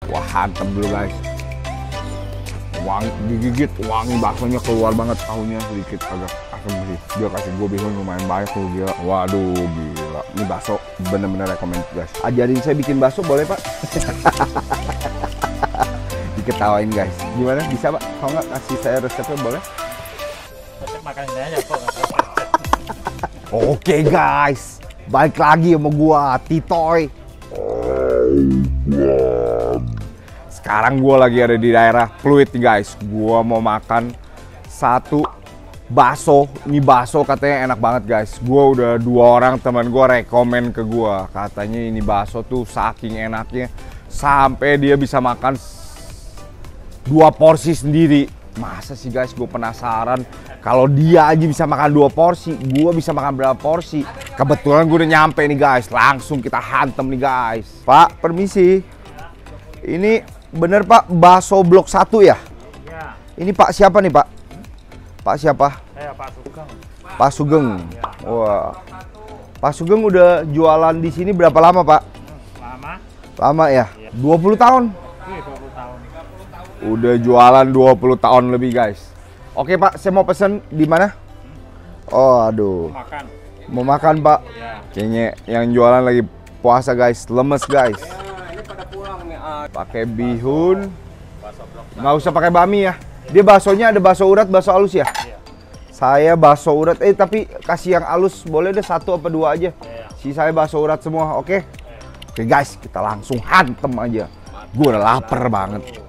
Wah, hantem dulu guys. Wangi, digigit, wangi baksonya keluar banget. Tahunya sedikit agak asam sih. Dia kasih gue bihun lumayan banyak tuh, gila. Waduh, gila. Ini bakso bener-bener rekomend guys. Ajarin saya bikin bakso boleh pak? Diketawain guys. Gimana? Bisa pak? Kalau nggak kasih saya resepnya boleh? Resep makanannya aja kok. Oke guys, balik lagi sama gua, Titoy. Sekarang gua lagi ada di daerah Pluit nih guys. Gua mau makan satu bakso. Ini bakso katanya enak banget guys. Gua udah 2 orang teman gua rekomen ke gua. Katanya ini bakso tuh saking enaknya sampai dia bisa makan 2 porsi sendiri. Masa sih guys, gue penasaran. Kalau dia aja bisa makan 2 porsi, gue bisa makan berapa porsi? Kebetulan gue udah nyampe nih guys. Langsung kita hantem nih guys. Pak, permisi. Ini bener pak, bakso blok 1 ya? Ya. Ini pak siapa nih pak? Pak siapa? Saya Pak Sugeng. Pak Sugeng. Wah. Pak Sugeng udah jualan di sini berapa lama pak? Lama? Lama ya? 20 tahun? Wih, 20 tahun. Udah jualan 20 tahun lebih guys. Oke pak, saya mau pesen di mana? Oh aduh. Makan. Mau makan pak? Ya. Kayaknya yang jualan lagi puasa guys, lemes guys. Pakai bihun. Nggak usah pakai bami ya. Dia baksonya ada bakso urat, bakso halus ya? Iya. Saya bakso urat, tapi kasih yang halus boleh deh 1 apa 2 aja. Iya. Saya bakso urat semua, oke? Oke guys, kita langsung hantem aja. Gue udah lapar banget.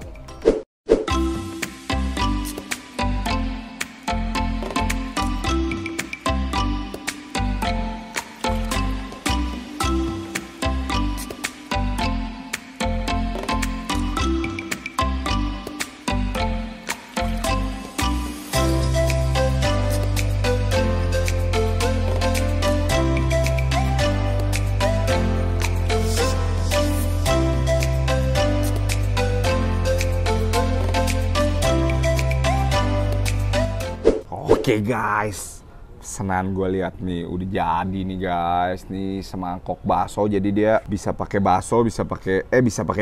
Oke guys, pesanan gue lihat nih udah jadi nih guys. Nih semangkok bakso, jadi dia bisa pakai bakso, bisa pakai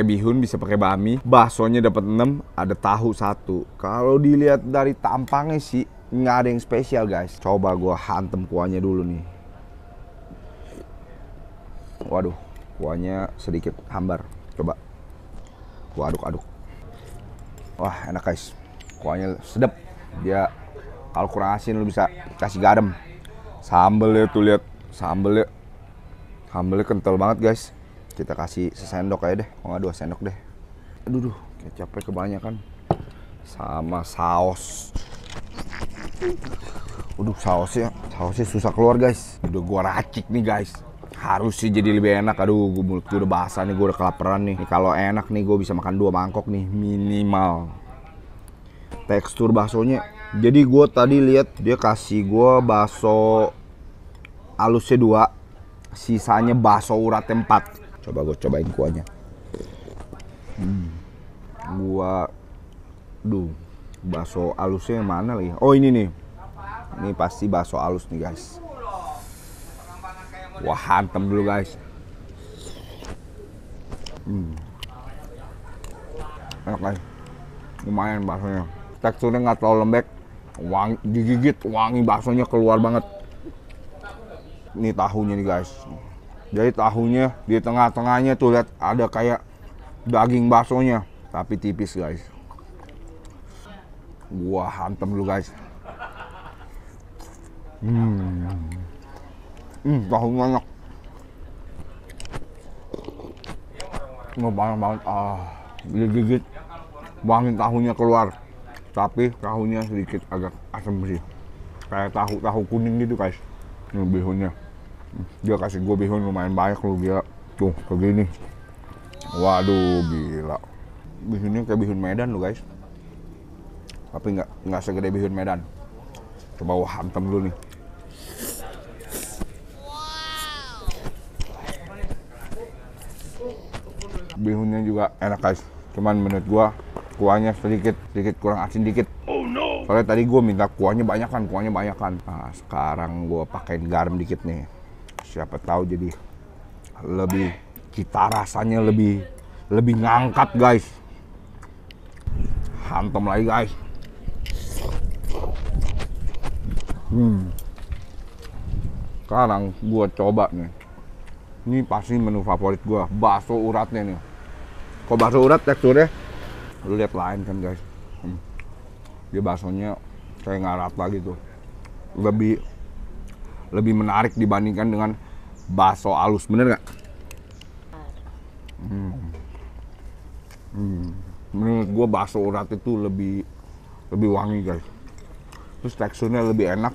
bihun, bisa pakai bami. Baksonya dapat 6, ada tahu 1. Kalau dilihat dari tampangnya sih nggak ada yang spesial guys. Coba gue hantem kuahnya dulu nih. Waduh, kuahnya sedikit hambar. Coba gua aduk-aduk. Wah enak guys, kuahnya sedap. Dia kalau kurang asin lu bisa kasih garam. Sambelnya tuh lihat, sambelnya kental banget guys. Kita kasih sesendok aja deh, kalau nggak 2 sendok deh. Aduh, kecapnya kebanyakan. Sama saus. Sausnya susah keluar guys. Udah gua racik nih guys. Harus sih jadi lebih enak. Aduh, mulut gue udah basah nih, gue udah kelaparan nih. Kalau enak nih gue bisa makan 2 mangkok nih minimal. Tekstur baksonya. Jadi gue tadi lihat dia kasih gue bakso halusnya 2, sisanya bakso uratnya 4. Coba gue cobain kuahnya. Bakso halusnya yang mana lagi? Oh ini nih. Ini pasti bakso halus nih guys. Wah hantem dulu guys. Enak guys. Lumayan baksonya. Teksturnya nggak terlalu lembek. Wangi, digigit, wangi baksonya keluar banget. Ini tahunya nih guys. Jadi tahunya di tengah-tengahnya tuh lihat ada kayak daging baksonya, tapi tipis guys. Gua hantem dulu guys. Tahunya enak. Nggak banget. Digigit, wangi tahunya keluar. Tapi tahunya sedikit agak asam sih. Kayak tahu kuning gitu guys. Ini bihunnya. Dia kasih gue bihun lumayan banyak lu gila. Tuh begini. Waduh gila. Bihunnya kayak bihun Medan lu guys. Tapi nggak segede bihun Medan. Coba gua hantem dulu nih. Bihunnya juga enak guys. Cuman menurut gua kuahnya sedikit kurang asin dikit. Oh no. Soalnya tadi gue minta kuahnya banyakan. Nah, sekarang gue pakein garam dikit nih. Siapa tahu jadi lebih rasanya lebih lebih ngangkat guys. Hantem lagi guys. Sekarang gua coba nih. Ini pasti menu favorit gua, bakso uratnya nih. Kok bakso urat teksturnya, lu lihat lain kan guys. Dia baksonya kayak nggak rata gitu. Lebih menarik dibandingkan dengan bakso halus, bener nggak? Menurut gua bakso urat itu lebih wangi guys. Terus teksturnya lebih enak,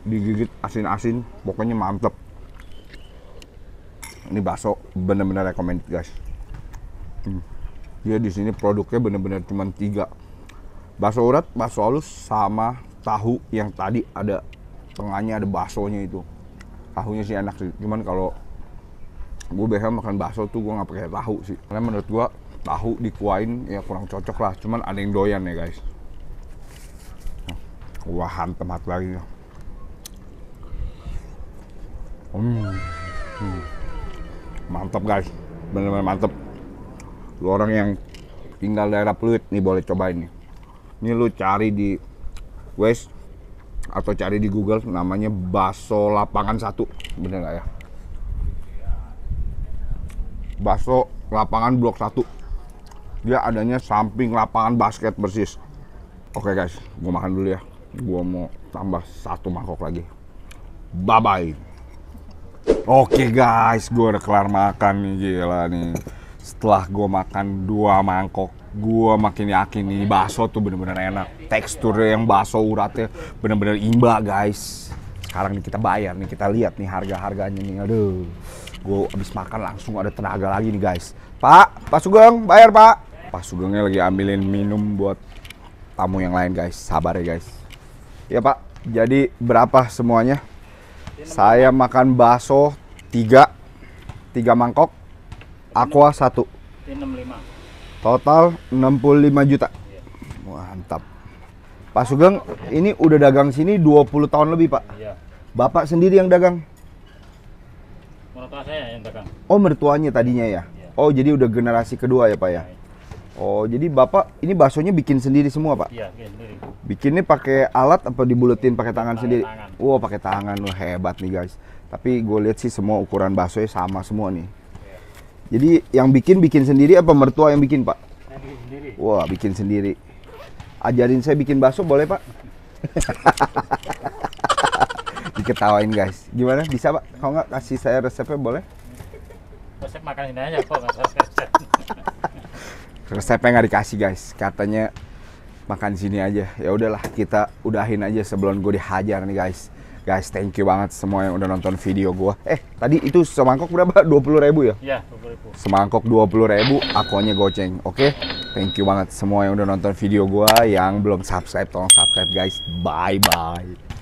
digigit asin-asin, pokoknya mantep. Ini bakso bener-bener recommended guys. Dia di sini produknya bener-bener cuma 3. Bakso urat, bakso halus, sama tahu yang tadi ada tengahnya ada baksonya itu. Tahunya sih enak sih. Cuman kalau gue biasa makan bakso tuh gue nggak pakai tahu sih. Karena menurut gue tahu dikuain ya kurang cocok lah. Cuman ada yang doyan ya guys. Wah, hantem hati lagi. Mantap guys, bener-bener mantep. Lu orang yang tinggal daerah Pluit nih boleh cobain nih. Ini lu cari di Waze atau cari di Google, namanya Bakso Lapangan 1, bener nggak ya? Bakso Lapangan Blok 1. Dia adanya samping lapangan basket persis. Oke guys, gua makan dulu ya. Gua mau tambah 1 mangkok lagi. Bye bye. Oke guys, gue udah kelar makan nih, gila nih. Setelah gue makan 2 mangkok, gue makin yakin nih bakso tuh bener-bener enak. Teksturnya yang bakso uratnya bener-bener imba guys. Sekarang nih kita bayar nih, kita lihat nih harga-harganya nih. Aduh, gue abis makan langsung ada tenaga lagi nih guys. Pak Sugeng, bayar Pak. Pak Sugengnya lagi ambilin minum buat tamu yang lain guys. Sabar ya guys. Ya Pak, jadi berapa semuanya? Saya makan bakso 3 mangkok, aqua 1. 65. Total 65 juta. Mantap. Pak Sugeng, ini udah dagang sini 20 tahun lebih, Pak. Iya. Bapak sendiri yang dagang? Mertua saya yang dagang. Oh, mertuanya tadinya ya? Iya. Oh, jadi udah generasi kedua ya, Pak ya? Oh, jadi Bapak ini baksonya bikin sendiri semua, Pak? Iya, bikin sendiri. Bikinnya pakai alat apa dibuletin pakai tangan Pakai sendiri? tangan. Wow, pakai tangan. Wah, hebat nih, guys. Tapi gue lihat sih semua ukuran baksonya sama semua nih. Jadi yang bikin sendiri apa mertua yang bikin, Pak? Saya bikin sendiri. Wah, bikin sendiri. Ajarin saya bikin bakso boleh, Pak? Diketawain, guys. Gimana? Bisa, Pak? Kalau nggak kasih saya resepnya boleh? Resep makan ini aja kok, nggak usah resep. Resepnya nggak dikasih guys, katanya makan sini aja. Ya udahlah, kita udahin aja sebelum gue dihajar nih guys. Guys, thank you banget semua yang udah nonton video gue. Tadi itu semangkok berapa? 20.000 ya? Iya, 20.000. Semangkok 20.000, akunya goceng. Oke? Thank you banget semua yang udah nonton video gue. Yang belum subscribe, tolong subscribe guys. Bye bye.